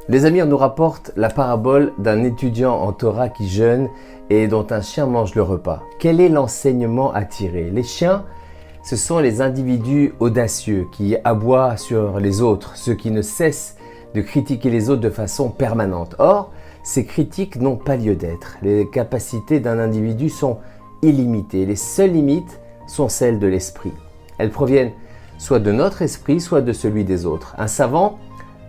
Les amis, on nous rapporte la parabole d'un étudiant en Torah qui jeûne et dont un chien mange le repas. Quel est l'enseignement à tirer? Les chiens, ce sont les individus audacieux qui aboient sur les autres, ceux qui ne cessent de critiquer les autres de façon permanente. Or, ces critiques n'ont pas lieu d'être. Les capacités d'un individu sont illimitées. Les seules limites sont celles de l'esprit. Elles proviennent soit de notre esprit, soit de celui des autres. Un savant,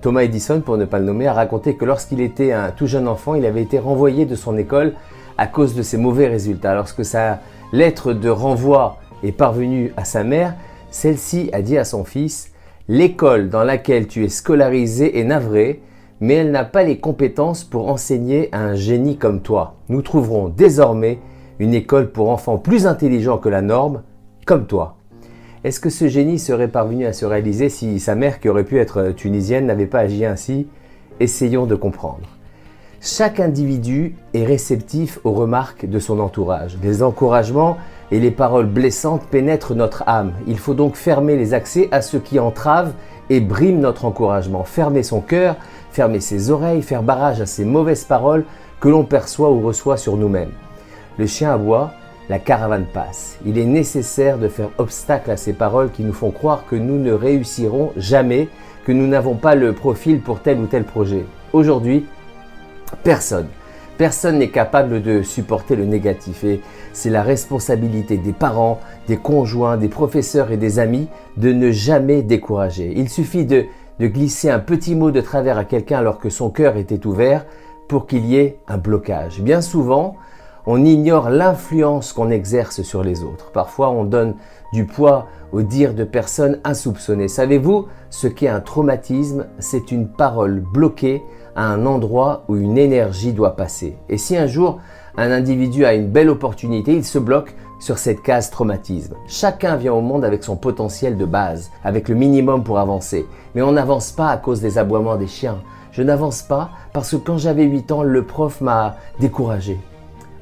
Thomas Edison, pour ne pas le nommer, a raconté que lorsqu'il était un tout jeune enfant, il avait été renvoyé de son école à cause de ses mauvais résultats. Lorsque sa lettre de renvoi est parvenue à sa mère, celle-ci a dit à son fils « L'école dans laquelle tu es scolarisé est navrée, mais elle n'a pas les compétences pour enseigner à un génie comme toi. Nous trouverons désormais une école pour enfants plus intelligents que la norme, comme toi. » Est-ce que ce génie serait parvenu à se réaliser si sa mère, qui aurait pu être tunisienne, n'avait pas agi ainsi? Essayons de comprendre. Chaque individu est réceptif aux remarques de son entourage. Les encouragements et les paroles blessantes pénètrent notre âme. Il faut donc fermer les accès à ce qui entrave et brime notre encouragement. Fermer son cœur, fermer ses oreilles, faire barrage à ces mauvaises paroles que l'on perçoit ou reçoit sur nous-mêmes. Le chien aboie, la caravane passe. Il est nécessaire de faire obstacle à ces paroles qui nous font croire que nous ne réussirons jamais, que nous n'avons pas le profil pour tel ou tel projet. Aujourd'hui, personne n'est capable de supporter le négatif et c'est la responsabilité des parents, des conjoints, des professeurs et des amis de ne jamais décourager. Il suffit de glisser un petit mot de travers à quelqu'un alors que son cœur était ouvert pour qu'il y ait un blocage. Bien souvent, on ignore l'influence qu'on exerce sur les autres. Parfois, on donne du poids aux dires de personnes insoupçonnées. Savez-vous ce qu'est un traumatisme? C'est une parole bloquée à un endroit où une énergie doit passer. Et si un jour, un individu a une belle opportunité, il se bloque sur cette case traumatisme. Chacun vient au monde avec son potentiel de base, avec le minimum pour avancer. Mais on n'avance pas à cause des aboiements des chiens. Je n'avance pas parce que quand j'avais 8 ans, le prof m'a découragé.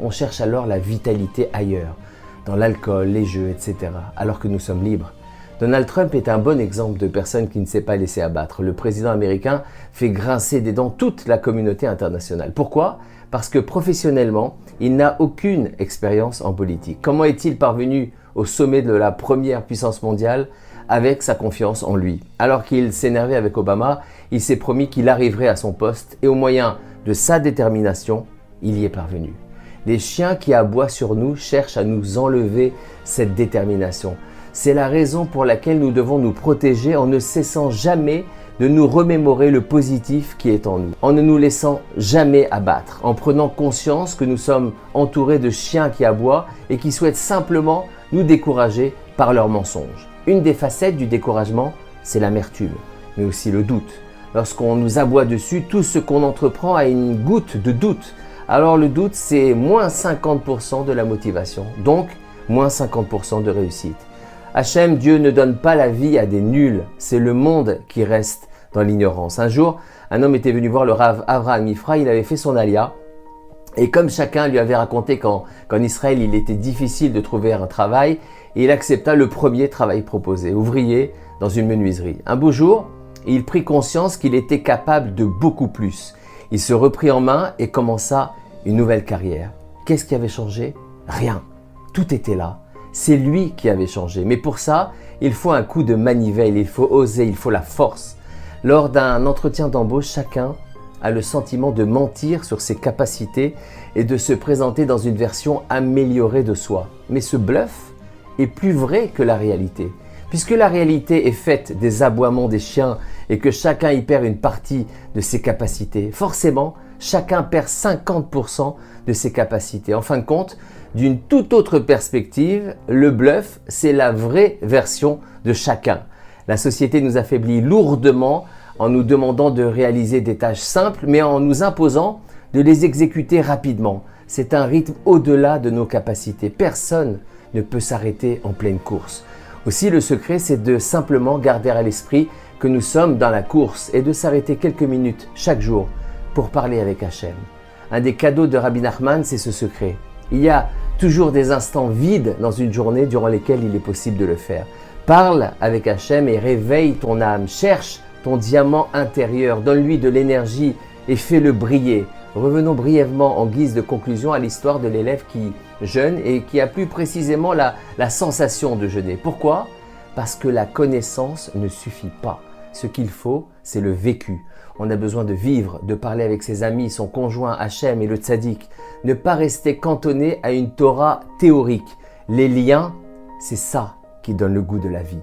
On cherche alors la vitalité ailleurs, dans l'alcool, les jeux, etc., alors que nous sommes libres. Donald Trump est un bon exemple de personne qui ne s'est pas laissé abattre. Le président américain fait grincer des dents toute la communauté internationale. Pourquoi? Parce que professionnellement, il n'a aucune expérience en politique. Comment est-il parvenu au sommet de la première puissance mondiale? Avec sa confiance en lui. Alors qu'il s'énervait avec Obama, il s'est promis qu'il arriverait à son poste et au moyen de sa détermination, il y est parvenu. Les chiens qui aboient sur nous cherchent à nous enlever cette détermination. C'est la raison pour laquelle nous devons nous protéger en ne cessant jamais de nous remémorer le positif qui est en nous, en ne nous laissant jamais abattre, en prenant conscience que nous sommes entourés de chiens qui aboient et qui souhaitent simplement nous décourager par leurs mensonges. Une des facettes du découragement, c'est l'amertume, mais aussi le doute. Lorsqu'on nous aboie dessus, tout ce qu'on entreprend a une goutte de doute. Alors le doute, c'est moins 50% de la motivation, donc moins 50% de réussite. Hachem, Dieu ne donne pas la vie à des nuls, c'est le monde qui reste dans l'ignorance. Un jour, un homme était venu voir le Rav Avraham Ifra, il avait fait son alia, et comme chacun lui avait raconté qu'en Israël, il était difficile de trouver un travail, il accepta le premier travail proposé, ouvrier dans une menuiserie. Un beau jour, il prit conscience qu'il était capable de beaucoup plus. Il se reprit en main et commença une nouvelle carrière. Qu'est-ce qui avait changé? Rien. Tout était là. C'est lui qui avait changé. Mais pour ça, il faut un coup de manivelle, il faut oser, il faut la force. Lors d'un entretien d'embauche, chacun a le sentiment de mentir sur ses capacités et de se présenter dans une version améliorée de soi. Mais ce bluff est plus vrai que la réalité. Puisque la réalité est faite des aboiements des chiens et que chacun y perd une partie de ses capacités, forcément, chacun perd 50% de ses capacités. En fin de compte, d'une toute autre perspective, le bluff, c'est la vraie version de chacun. La société nous affaiblit lourdement en nous demandant de réaliser des tâches simples, mais en nous imposant de les exécuter rapidement. C'est un rythme au-delà de nos capacités. Personne ne peut s'arrêter en pleine course. Aussi, le secret, c'est de simplement garder à l'esprit que nous sommes dans la course et de s'arrêter quelques minutes chaque jour pour parler avec Hachem. Un des cadeaux de Rabbi Nachman, c'est ce secret. Il y a toujours des instants vides dans une journée durant lesquels il est possible de le faire. Parle avec Hachem et réveille ton âme. Cherche ton diamant intérieur, donne-lui de l'énergie et fais-le briller. Revenons brièvement en guise de conclusion à l'histoire de l'élève qui jeûne et qui a plus précisément la sensation de jeûner. Pourquoi ? Parce que la connaissance ne suffit pas. Ce qu'il faut, c'est le vécu. On a besoin de vivre, de parler avec ses amis, son conjoint Hachem et le tzaddik. Ne pas rester cantonné à une Torah théorique. Les liens, c'est ça qui donne le goût de la vie.